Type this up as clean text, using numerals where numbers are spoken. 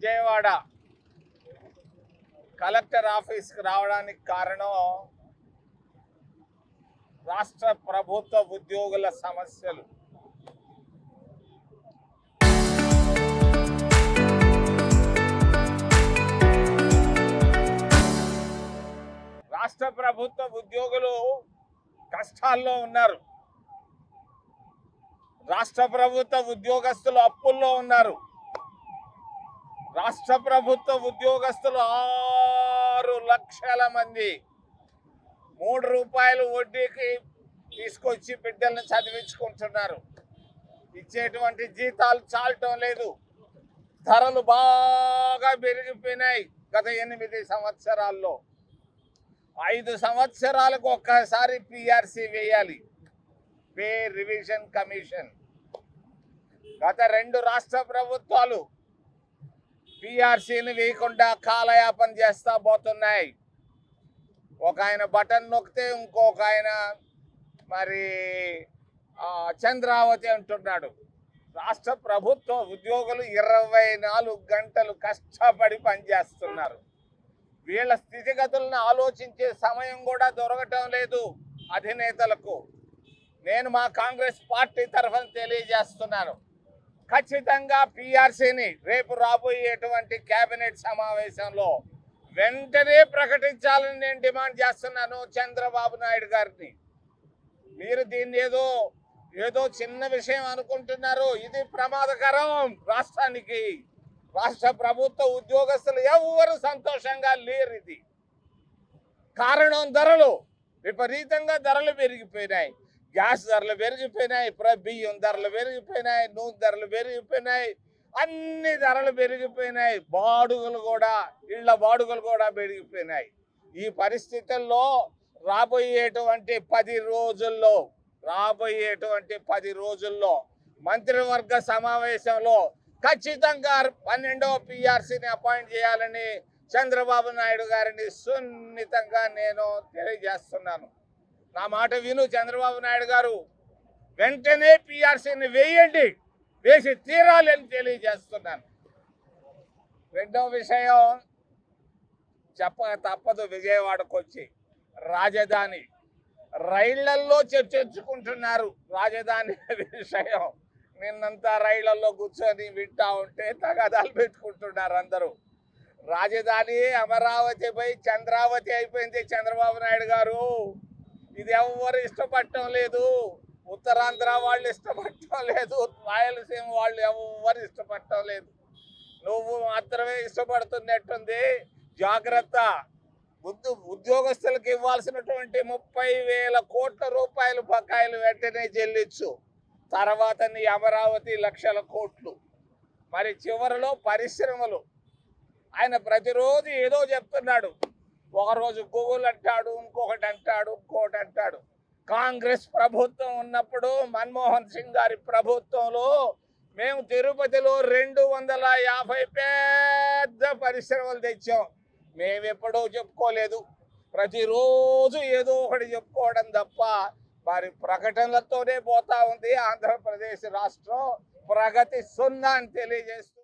Vijayawada collector ఆఫీస్కి రావడానికి కారణం రాష్ట్ర ప్రభుత్వ ఉద్యోగుల సమస్యలు. రాష్ట్ర ప్రభుత్వ ఉద్యోగులు కష్టాల్లో ఉన్నారు. రాష్ట్ర ప్రభుత్వ ఉద్యోగస్తులు అప్పుల్లో ఉన్నారు. రాష్ట్ర ప్రభుత్వ ఉద్యోగస్తులు 6 లక్షల మంది 3 రూపాయలు వడ్డీకి తీసుకొచ్చి బిడ్డలను చదివించుకుంటున్నారు. ఇచ్చేటువంటి జీతాలు చాలటం లేదు. ధరలు బాగా పెరిగిపోయినాయి. గత 8 సంవత్సరాల్లో 5 సంవత్సరాలకు ఒక్కసారి పిఆర్సీ వేయాలి, పే రివిజన్ కమిషన్. గత 2 రాష్ట్ర ప్రభుత్వాలు పిఆర్సీని వేయకుండా కాలయాపన చేస్తా పోతున్నాయి. ఒక ఆయన బటన్ నొక్కితే ఇంకొక ఆయన మరి చంద్రావతి అంటున్నాడు. రాష్ట్ర ప్రభుత్వ ఉద్యోగులు 24 గంటలు కష్టపడి పనిచేస్తున్నారు. వీళ్ళ స్థితిగతులను ఆలోచించే సమయం కూడా దొరకటం లేదు అధినేతలకు. నేను మా కాంగ్రెస్ పార్టీ తరఫున తెలియజేస్తున్నాను, ఖచ్చితంగా పిఆర్సీని రేపు రాబోయేటువంటి కేబినెట్ సమావేశంలో వెంటనే ప్రకటించాలని నేను డిమాండ్ చేస్తున్నాను చంద్రబాబు నాయుడు గారిని. మీరు దీన్ని ఏదో చిన్న విషయం అనుకుంటున్నారు. ఇది ప్రమాదకరం రాష్ట్రానికి. రాష్ట్ర ప్రభుత్వ ఉద్యోగస్తులు ఎవరు సంతోషంగా లేరు. ఇది కారణం ధరలు, విపరీతంగా ధరలు పెరిగిపోయినాయి. గ్యాస్ ధరలు పెరిగిపోయినాయి, బియ్యం ధరలు పెరిగిపోయినాయి, నూనె ధరలు పెరిగిపోయినాయి, అన్ని ధరలు పెరిగిపోయినాయి. బాడుగలు కూడా, ఇళ్ల బాడుగలు కూడా పెరిగిపోయినాయి. ఈ పరిస్థితుల్లో రాబోయేటువంటి 10 రోజుల్లో మంత్రివర్గ సమావేశంలో ఖచ్చితంగా 12వ పిఆర్సీని అపాయింట్ చేయాలని చంద్రబాబు నాయుడు గారిని సున్నితంగా నేను తెలియజేస్తున్నాను. నా మాట విను చంద్రబాబు నాయుడు గారు, వెంటనే పిఆర్సీని వేయండి, వేసి తీరాలి అని తెలియజేస్తున్నాను. రెండవ విషయం చెప్పక తప్పదు. విజయవాడకు వచ్చి రాజధాని రైళ్లల్లో చర్చించుకుంటున్నారు. రాజధాని విషయం నిన్నంతా రైళ్లలో కూర్చొని వింటా ఉంటే తగాదాలు పెట్టుకుంటున్నారు అందరూ. రాజధాని అమరావతిపై చంద్రావతి అయిపోయింది చంద్రబాబు నాయుడు గారు. ఇది ఎవరు ఇష్టపడటం లేదు. ఉత్తరాంధ్ర వాళ్ళు ఇష్టపడటం లేదు, రాయలసీమ వాళ్ళు ఎవరు ఇష్టపడటం లేదు. నువ్వు మాత్రమే ఇష్టపడుతున్నట్టుంది. జాగ్రత్త. ఉద్యోగస్తులకు ఇవ్వాల్సినటువంటి 30,000 కోట్ల రూపాయలు బకాయిలు వెంటనే చెల్లించు. తర్వాత నీ అమరావతి లక్షల కోట్లు. మరి చివరిలో పరిశ్రమలు. ఆయన ప్రతిరోజు ఏదో చెప్తున్నాడు. ఒకరోజు గూగుల్ అంటాడు, ఇంకొకటి అంటాడు. కాంగ్రెస్ ప్రభుత్వం ఉన్నప్పుడు, మన్మోహన్ సింగ్ గారి ప్రభుత్వంలో మేము తిరుపతిలో 250 పెద్ద పరిశ్రమలు తెచ్చాం. మేమెప్పుడూ చెప్పుకోలేదు. ప్రతిరోజు ఏదో ఒకటి చెప్పుకోవడం తప్ప వారి ప్రకటనలతోనే పోతా ఉంది. ఆంధ్రప్రదేశ్ రాష్ట్రం ప్రగతి 0 అని తెలియజేస్తూ